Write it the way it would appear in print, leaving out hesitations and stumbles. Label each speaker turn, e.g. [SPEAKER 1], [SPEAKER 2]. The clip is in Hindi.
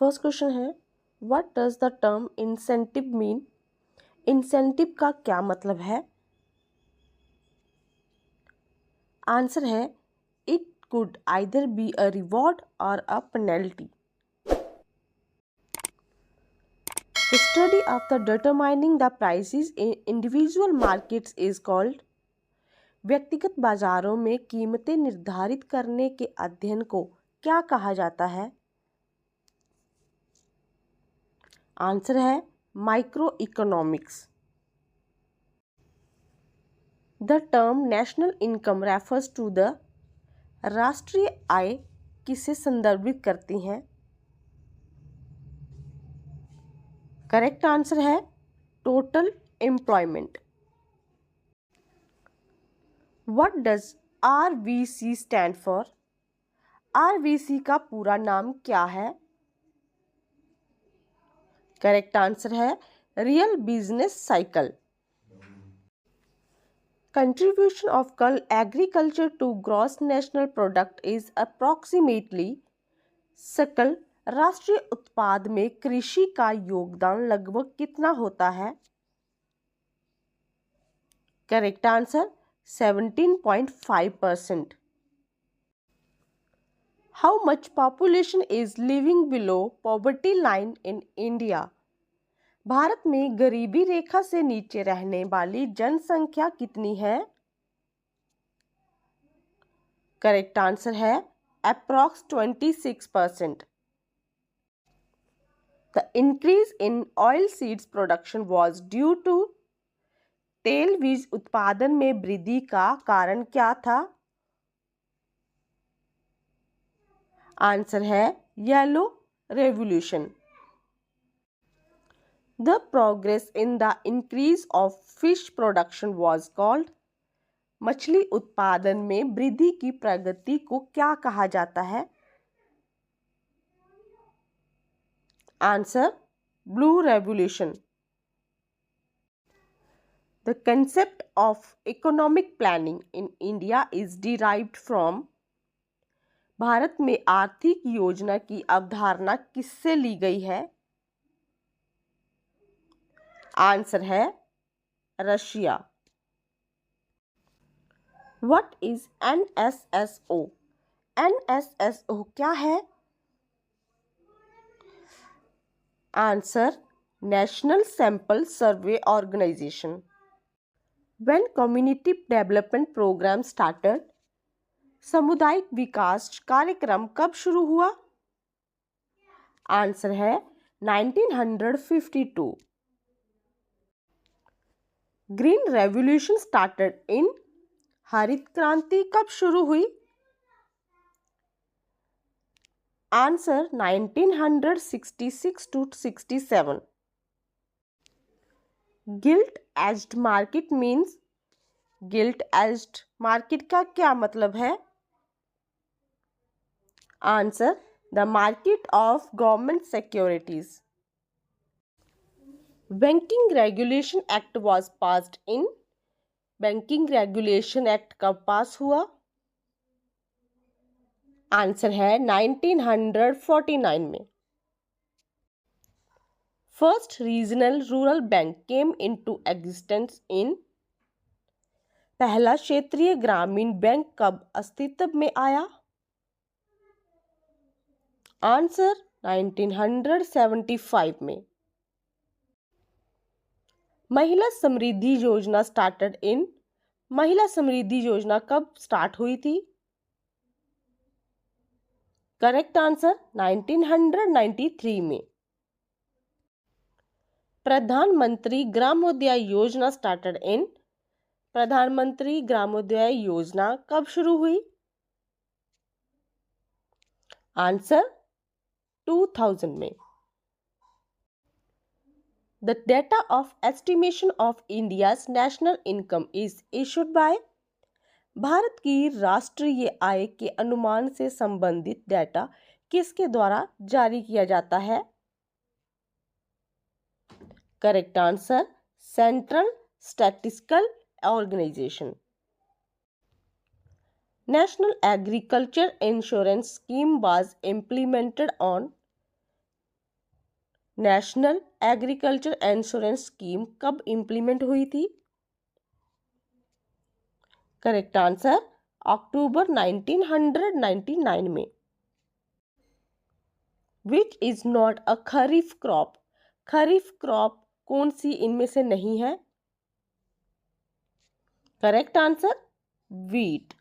[SPEAKER 1] फर्स्ट क्वेश्चन है, what does the term incentive mean? Incentive का क्या मतलब है? आंसर है, it could either be a reward or a penalty. The study of the determining the prices in individual markets is called। व्यक्तिगत बाजारों में कीमतें निर्धारित करने के अध्ययन को क्या कहा जाता है? आंसर है, micro economics. The term national income refers to the, राष्ट्रीय आय किसे संदर्भित करती हैं? करेक्ट आंसर है, total employment. What does RVC stand for? RVC का पूरा नाम क्या है? करेक्ट आंसर है, real business cycle. Contribution of agriculture to gross national product is approximately. सकल राष्ट्रीय उत्पाद में कृषि का योगदान लगभग कितना होता है? Correct answer, 17.5%। How much population is living below poverty line in India? Bharat में गरीबी रेखा से नीचे रहने वाली जनसंख्या कितनी है? करेक्ट आंसर है, approx 26%। The increase in oil seeds production was due to. तेल बीज उत्पादन में वृद्धि का कारण क्या था? आंसर है, yellow revolution. The progress in the increase of fish production was called। मछली उत्पादन में वृद्धि की प्रगति को क्या कहा जाता है? Answer, blue revolution. The concept of economic planning in India is derived from। Bharat में आर्थिक योजना की अवधारणा किससे ली गई है? आंसर है, रशिया। What is NSSO? NSSO क्या है? Answer, national sample survey organisation. When community development program started? सामुदायिक विकास कार्यक्रम कब शुरू हुआ? आंसर है, 1952। Green revolution started in. हरित क्रांति कब शुरू हुई? Answer, 1966 to 67। Guilt aged market means. Guilt aged market का क्या मतलब है? Answer, the market of government securities. Banking regulation act was passed in. Banking regulation act कब पास हुआ? आंसर है, 1949 में। First regional rural bank came into existence in. पहला क्षेत्रीय ग्रामीण बैंक कब अस्तित्व में आया? आंसर, 1975 में। महिला समृद्धि योजना स्टार्टेड इन। महिला समृद्धि योजना कब स्टार्ट हुई थी? करेक्ट आंसर, 1993 में। प्रधानमंत्री ग्रामोदय योजना स्टार्टेड इन। प्रधानमंत्री ग्रामोदय योजना कब शुरू हुई? आंसर, 2000 में। The data of estimation of India's national income is issued by। Bharat की राष्ट्रीय आय के अनुमान से संबंधित डेटा किसके द्वारा जारी किया जाता है? Correct answer, central statistical organisation. National agriculture insurance scheme was implemented on. National agriculture insurance scheme कब इम्प्लीमेंट हुई थी? करेक्ट आंसर अक्टूबर 1999 में। Which is not a kharif crop? Kharif crop कौन सी इनमें से नहीं है? Correct answer wheat.